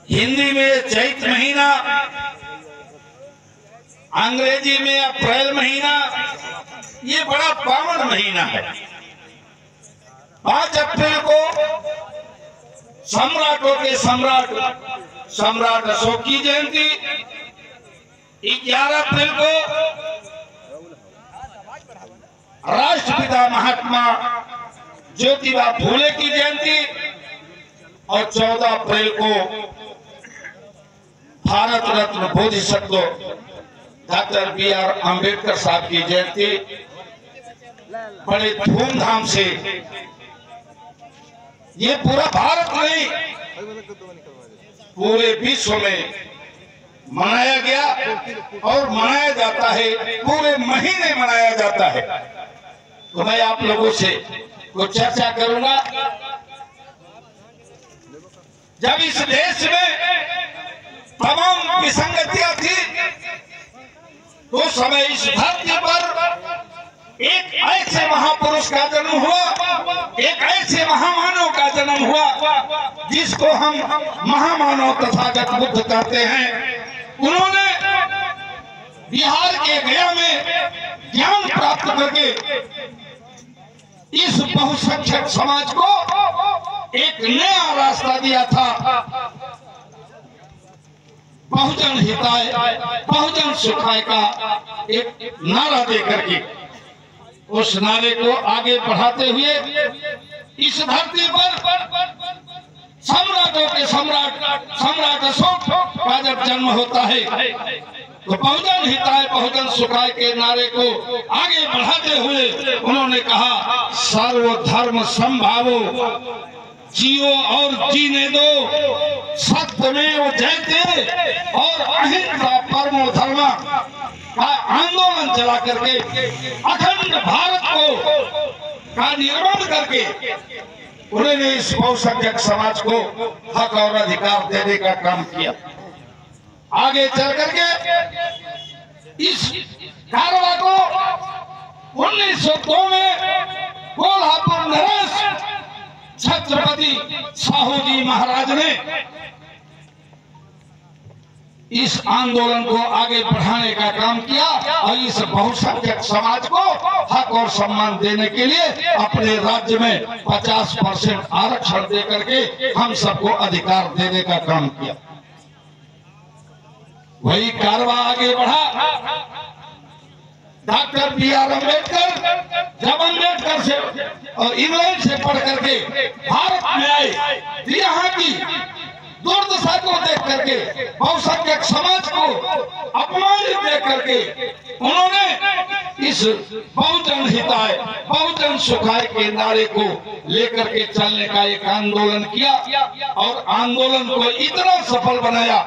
हिंदी में चैत महीना, अंग्रेजी में अप्रैल महीना, ये बड़ा पावन महीना है। 5 अप्रैल को सम्राटों के सम्राट अशोक की जयंती, 11 अप्रैल को राष्ट्रपिता महात्मा ज्योतिबा फूले की जयंती और 14 अप्रैल को भारत रत्न बोधिसत्व डॉक्टर बी.आर. अम्बेडकर साहब की जयंती बड़े धूमधाम से ये पूरा भारत नहीं पूरे विश्व में मनाया गया और मनाया जाता है, पूरे महीने मनाया जाता है। तो मैं आप लोगों से कुछ चर्चा करूंगा। जब इस देश में तमाम विसंगतियां थी तो समय इस धरती पर एक ऐसे महापुरुष का जन्म हुआ, एक ऐसे महामानव का जन्म हुआ जिसको हम महामानव तथागत बुद्ध कहते हैं। उन्होंने बिहार के गया में ज्ञान प्राप्त करके इस बहुसंख्यक समाज को एक नया रास्ता दिया था। बहुजन हिताय बहुजन सुखाय का एक नारा देकर के उस नारे को आगे बढ़ाते हुए इस धरती पर सम्राटों के सम्राट अशोक का जब जन्म होता है तो बहुजन हिताय बहुजन सुखाय के नारे को आगे बढ़ाते हुए उन्होंने कहा, सर्वधर्म समभावो, जियो और जीने दो, सत्यमेव जयते और अहिंसा परमो धर्म का आंदोलन चला करके अखंड भारत को का निर्माण करके उन्होंने इस बहुसंख्यक समाज को हक और अधिकार देने का काम किया। आगे चल करके इस कारवा को 1902 में कोल्हापुर नरेश छत्रपति साहू जी महाराज ने इस आंदोलन को आगे बढ़ाने का काम किया और इस बहुसंख्यक समाज को हक और सम्मान देने के लिए अपने राज्य में 50% आरक्षण दे करके हम सबको अधिकार देने का काम किया। वही कारवा आगे बढ़ा। Doctor B R. अम्बेडकर जब अम्बेडकर से और इंग्लैंड से पढ़ करके भारत में आए तो यहाँ की दुर्दशा को देख करके बहुसंख्यक समाज को अपमानित देख करके उन्होंने इस बहुजन हिताय बहुजन सुखाय के नारे को लेकर के चलने का एक आंदोलन किया और आंदोलन को इतना सफल बनाया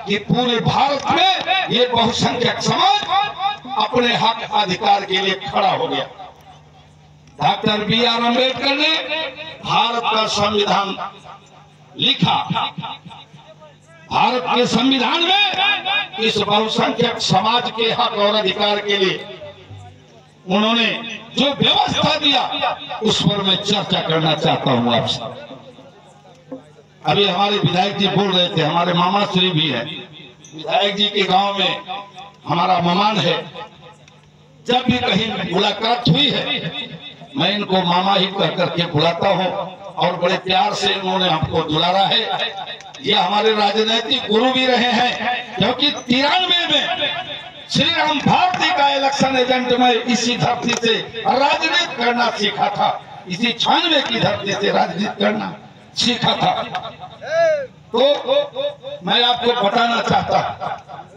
कि पूरे भारत में ये बहुसंख्यक समाज अपने हक अधिकार के लिए खड़ा हो गया। Doctor B R. अम्बेडकर ने भारत का संविधान लिखा। भारत के संविधान में इस बहुसंख्यक समाज के हक और अधिकार के लिए उन्होंने जो व्यवस्था दिया उस पर मैं चर्चा करना चाहता हूं आपसे। अभी हमारे विधायक जी बोल रहे थे, हमारे मामा श्री भी है, विधायक जी के गांव में हमारा मेहमान है। जब भी कहीं मुलाकात हुई है मैं इनको मामा ही कह करके बुलाता हूँ और बड़े प्यार से उन्होंने हमको दुलारा है। ये हमारे राजनीतिक गुरु भी रहे हैं, क्योंकि 93 में श्री राम भारती का इलेक्शन एजेंट में इसी धरती से राजनीति करना सीखा था, इसी 96 की धरती से राजनीति करना सीखा था। तो मैं आपको बताना चाहता,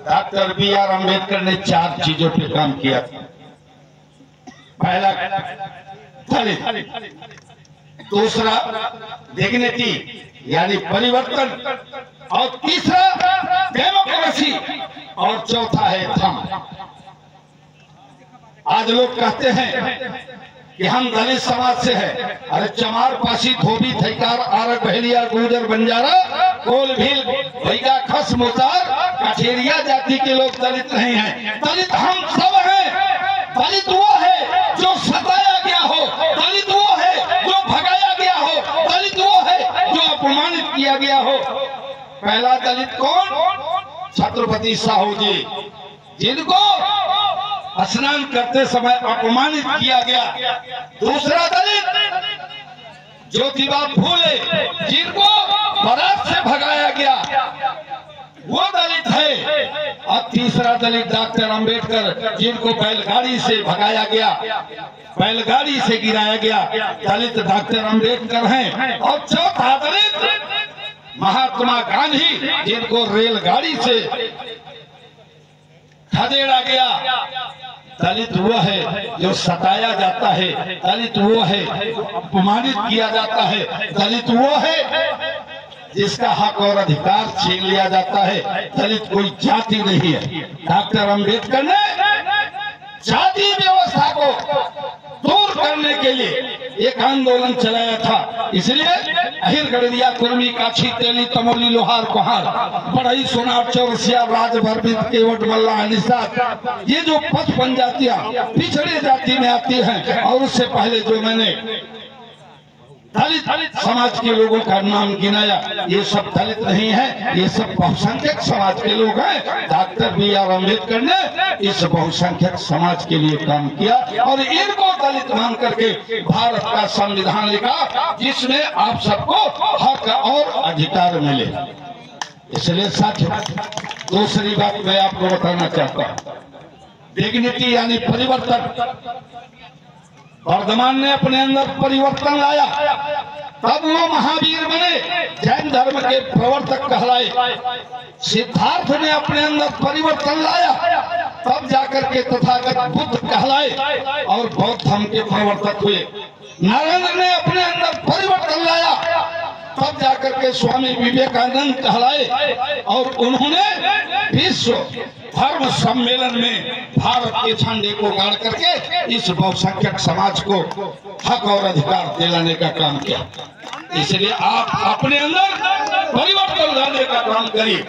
डॉक्टर बी.आर. अम्बेडकर ने 4 चीजों पे काम किया था। पहला दलित, दूसरा डिग्निटी यानी परिवर्तन, और तीसरा डेमोक्रेसी, और चौथा है धर्म। आज लोग कहते हैं कि हम दलित समाज से हैं। अरे चमार, पासी, धोबी, थैकार, आरक, बहेलिया, गुर्जर, बंजारा, कोल, भील, भैया, खस, मुसार, कठेरिया जाति के लोग दलित नहीं हैं। दलित हम सब हैं। दलित वो है जो सताया गया हो, दलित वो है जो भगाया गया हो, दलित वो है जो अपमानित किया गया हो। पहला दलित कौन? छत्रपति साहू जी, जिनको स्नान करते समय अपमानित किया गया। दूसरा दलित ज्योतिबा फूले, जिनको बारात से भगाया गया, वो दलित है। और तीसरा दलित डॉक्टर अंबेडकर, जिनको बैलगाड़ी से भगाया गया, बैलगाड़ी से गिराया गया, दलित डॉक्टर अंबेडकर हैं। और चौथा दलित महात्मा गांधी, जिनको रेलगाड़ी से खदेड़ा गया। दलित वो है जो सताया जाता है, दलित वो है जो अपमानित किया जाता है, दलित वो है जिसका हक और अधिकार छीन लिया जाता है। दलित कोई जाति नहीं है। डॉक्टर अंबेडकर ने जाति व्यवस्था को दूर करने के लिए एक आंदोलन चलाया था। इसलिए अहिर गड़रिया कुर्मी काछी तेली तमोली लोहार कुहार बढ़ई सोनार चौरसिया राजभर केवट मल्ला निषाद, ये जो 55 जातियां पिछड़ी जाति में आती हैं। और उससे पहले जो मैंने दलित समाज के लोगों का नाम गिनाया, ये सब दलित नहीं है, ये सब बहुसंख्यक समाज के लोग हैं। Doctor B.R. अम्बेडकर ने इस बहुसंख्यक समाज के लिए काम किया और इनको दलित मान करके भारत का संविधान लिखा, जिसमें आप सबको हक और अधिकार मिले। इसलिए साथियों, दूसरी बात मैं आपको बताना चाहता हूँ, डिग्निटी यानी परिवर्तन। वर्धमान ने अपने अंदर परिवर्तन लाया, तब वो महावीर बने, जैन धर्म के प्रवर्तक कहलाए। सिद्धार्थ ने अपने अंदर परिवर्तन लाया, तब जाकर के तथागत बुद्ध कहलाए और बौद्ध धर्म के प्रवर्तक हुए। नरेंद्र ने अपने अंदर परिवर्तन लाया, तब जाकर के स्वामी विवेकानंद कहलाए और उन्होंने विश्व धर्म सम्मेलन में भारत के झंडे को गाड़ करके इस बहुसंख्यक समाज को हक और अधिकार दिलाने का काम किया। इसलिए आप अपने अंदर परिवर्तन लाने का काम करिए।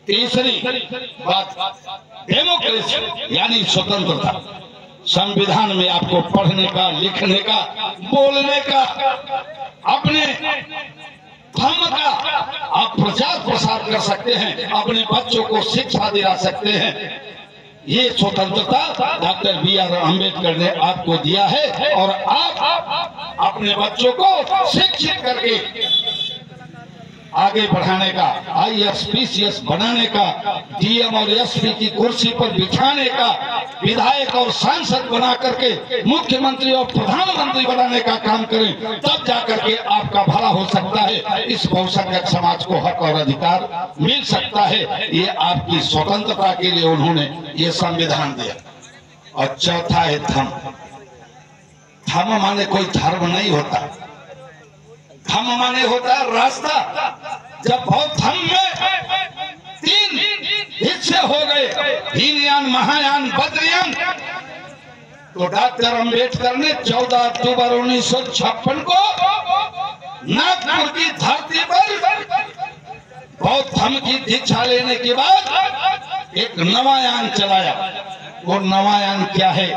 तीसरी बात, डेमोक्रेसी यानी स्वतंत्रता। संविधान में आपको पढ़ने का, लिखने का, बोलने का, अपने धर्म का आप प्रचार प्रसार कर सकते हैं, अपने बच्चों को शिक्षा दिला सकते हैं। ये स्वतंत्रता डॉक्टर B.R. अम्बेडकर ने आपको दिया है और आप अपने बच्चों को शिक्षित करके आगे बढ़ाने का, IAS PCS बनाने का, DM और SP की कुर्सी पर बिठाने का, विधायक और सांसद बना करके मुख्यमंत्री और प्रधानमंत्री बनाने का काम करें, तब जाकर के आपका भला हो सकता है। इस बहुसंख्यक समाज को हक और अधिकार मिल सकता है। ये आपकी स्वतंत्रता के लिए उन्होंने ये संविधान दिया। और चौथा है धर्म। धर्म माने कोई धर्म नहीं होता, धर्म माने होता है रास्ता। जब बौद्ध धर्म में 3 हिस्से हो गए, हीनयान, महायान, बद्रयान, तो डॉक्टर अंबेडकर ने 14 अक्टूबर 1956 को नागपुर की धरती पर बौद्ध धर्म की दीक्षा लेने के बाद एक नवायान चलाया। वो नवायान क्या है,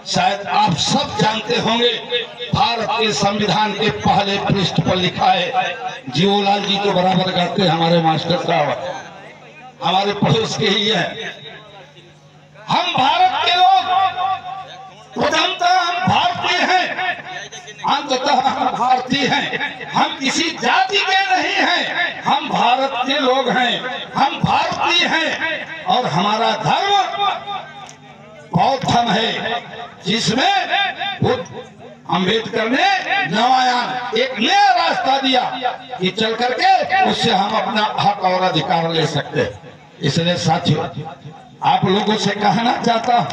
शायद आप सब जानते होंगे। भारत के संविधान के पहले पृष्ठ पर लिखा है, जीवोलाल जी तो बराबर करते हैं, हमारे मास्टर साहब, हमारे पड़ोस के ही है। हम भारत के लोग प्रथमतः हम भारतीय हैं, अंततः हम भारतीय हैं। हम किसी जाति के नहीं हैं, हम भारत के लोग हैं, हम भारतीय हैं। और हमारा धर्म बौद्ध धर्म है, जिसमें बुद्ध अंबेडकर ने नवायान एक नया रास्ता दिया कि चल करके उससे हम अपना हक और अधिकार ले सकते हैं। इसलिए साथियों, आप लोगों से कहना चाहता हूं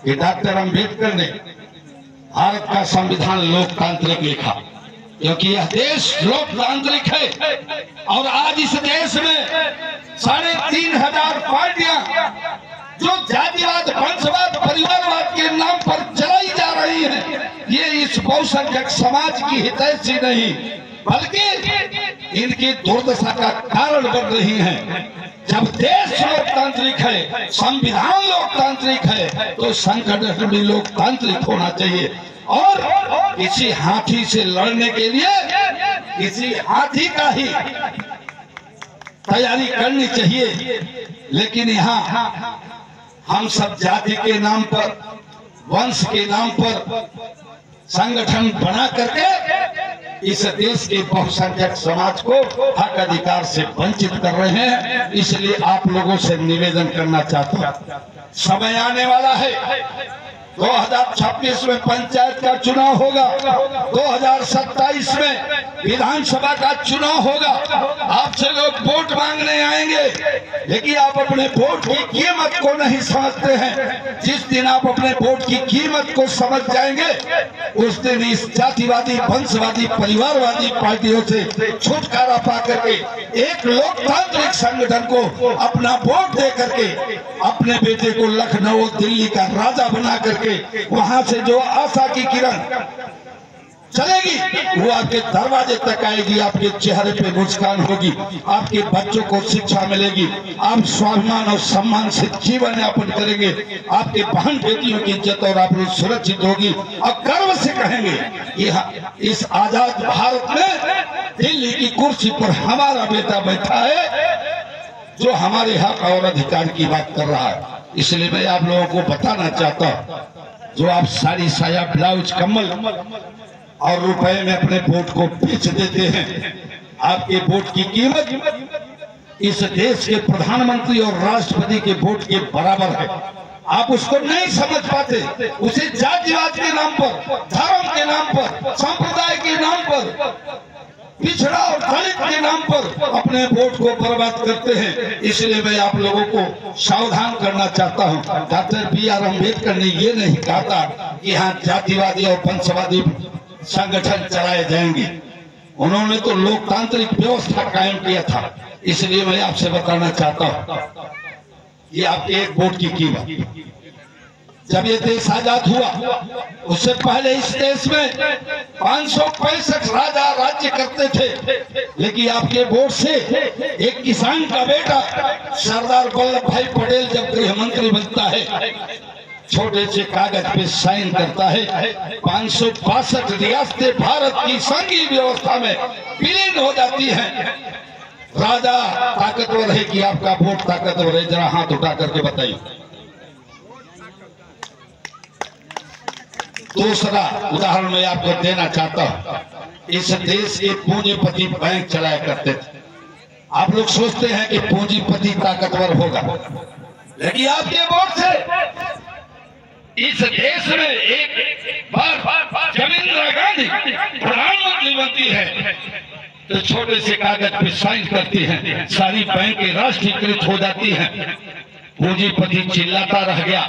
कि डॉक्टर अंबेडकर ने भारत का संविधान लोकतांत्रिक लिखा, क्योंकि यह देश लोकतांत्रिक है। और आज इस देश में 3500 पार्टियां जो जातिवाद, वंशवाद, परिवारवाद के नाम पर चलाई जा रही हैं, ये इस बहुसंख्यक समाज की हितैषी नहीं, बल्कि इनकी दुर्दशा का कारण बन रही हैं। जब देश लोकतांत्रिक है, संविधान लोकतांत्रिक है, तो संगठन भी लोकतांत्रिक होना चाहिए। और किसी हाथी से लड़ने के लिए किसी हाथी का ही तैयारी करनी चाहिए। लेकिन यहाँ हम सब जाति के नाम पर, वंश के नाम पर संगठन बना करके इस देश के बहुसंख्यक समाज को हक अधिकार से वंचित कर रहे हैं। इसलिए आप लोगों से निवेदन करना चाहता हूं, समय आने वाला है। 2026 में पंचायत का चुनाव होगा, 2027 में विधानसभा का चुनाव होगा। आपसे लोग वोट मांगने आएंगे, लेकिन आप अपने वोट की कीमत को नहीं समझते हैं। जिस दिन आप अपने वोट की कीमत को समझ जाएंगे, उस दिन इस जातिवादी, वंशवादी, परिवारवादी पार्टियों से छुटकारा पा करके एक लोकतांत्रिक संगठन को अपना वोट दे करके अपने बेटे को लखनऊ, दिल्ली का राजा बना करके वहां से जो आशा की किरण चलेगी वो आपके दरवाजे तक आएगी। आपके चेहरे पे मुस्कान होगी, आपके बच्चों को शिक्षा मिलेगी, आप स्वाभिमान और सम्मान से जीवन यापन करेंगे, आपके बहन बेटियों की इज्जत और आबरू सुरक्षित होगी और गर्व से कहेंगे कि इस आजाद भारत में दिल्ली की कुर्सी पर हमारा बेटा बैठा है जो हमारे हक और अधिकार की बात कर रहा है। इसलिए मैं आप लोगों को बताना चाहता हूँ, जो आप साड़ी, साया, ब्लाउज, कम्बल और रुपए में अपने वोट को बेच देते हैं, आपके वोट की कीमत इस देश के प्रधानमंत्री और राष्ट्रपति के वोट के बराबर है। आप उसको नहीं समझ पाते। उसे जातिवाद के नाम पर, धर्म के नाम पर, संप्रदाय के नाम पर, पिछड़ा और दलित के नाम पर अपने वोट को बर्बाद करते हैं। इसलिए मैं आप लोगों को सावधान करना चाहता हूं। Doctor B.R. अम्बेडकर ने ये नहीं कहा था कि यहाँ जातिवादी और वंशवादी संगठन चलाए जाएंगे। उन्होंने तो लोकतांत्रिक व्यवस्था कायम किया था। इसलिए मैं आपसे बताना चाहता हूं, ये आपके एक वोट की कीमत। जब ये देश आजाद हुआ, उससे पहले इस देश में 565 राजा राज्य करते थे, लेकिन आपके वोट से एक किसान का बेटा सरदार वल्लभ भाई पटेल जब गृह मंत्री बनता है, छोटे से कागज पे साइन करता है, 562 रियासतें भारत की संघीय व्यवस्था में विलीन हो जाती हैं। राजा ताकतवर है कि आपका वोट ताकतवर है? जरा हाथ उठा करके बताइए। दूसरा उदाहरण मैं आपको देना चाहता हूं, इस देश के पूंजीपति बैंक चलाया करते थे। आप लोग सोचते हैं कि पूंजीपति ताकतवर होगा, लेकिन आपके वोट से इस देश में एक बार जब इंदिरा गांधी प्रधानमंत्री बनती है तो छोटे से कागज पे साइन करती हैं, सारी बैंकें राष्ट्रीयकृत हो जाती हैं। पूंजीपति चिल्लाता रह गया।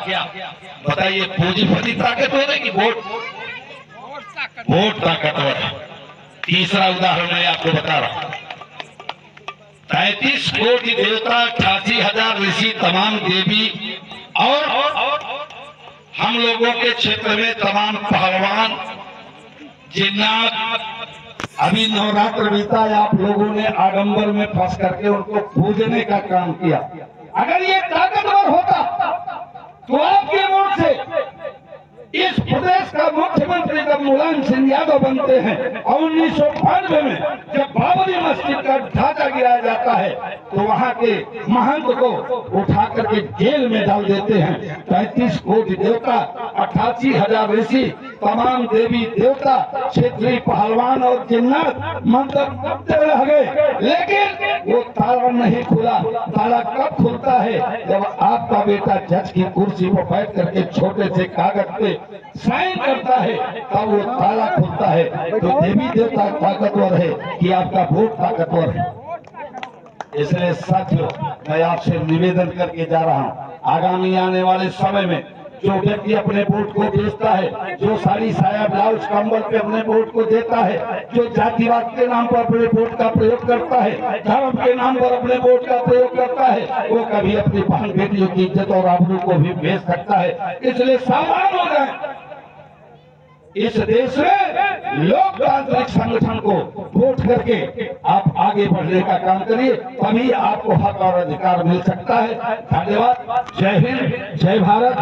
बताइए, पूंजीपति ताकतवर है कि वोट ताकतवर है? तीसरा उदाहरण मैं आपको बता रहा हूं, 33 कोटि देवता, 88,000 ऋषि, तमाम देवी और हम लोगों के क्षेत्र में तमाम पहलवान, जिन्नात। अभी नवरात्र बीता, आप लोगों ने आडंबर में फंस करके उनको पूजने का काम किया। अगर ये ताकतवर होता तो आपके वोट से इस प्रदेश का मुख्यमंत्री जब मुलायम सिंह यादव बनते हैं और 1992 में जब बाबरी मस्जिद का ढांचा गिराया जाता है तो वहां के महंत को उठा करके जेल में डाल देते हैं। 35 कोटि देवता, 88,000 ऋषि, तमाम देवी देवता, क्षेत्रीय पहलवान और जिन्नात मंत्र रह गए, लेकिन वो ताला नहीं खुला। ताला कब खुलता है? जब आपका बेटा जज की कुर्सी पर बैठ करके छोटे से कागज पे साइन करता है, तब वो ताला खुलता है। तो देवी देवता ताकतवर है कि आपका वोट ताकतवर है? इसलिए साथियों, मैं आपसे निवेदन करके जा रहा हूँ, आगामी आने वाले समय में जो व्यक्ति अपने वोट को बेचता है, जो साड़ी, साया, ब्लाउज, कंबल पे अपने वोट को देता है, जो जातिवाद के नाम पर अपने वोट का प्रयोग करता है, धर्म के नाम पर अपने वोट का प्रयोग करता है, वो कभी अपनी बहन बेटियों की इज्जत और आबरू को भी बेच सकता है। इसलिए सावधान हो जाए। इस देश में लोकतांत्रिक संगठन को वोट करके आप आगे बढ़ने का काम करिए, तभी आपको हक और अधिकार मिल सकता है। धन्यवाद। जय हिंद, जय भारत।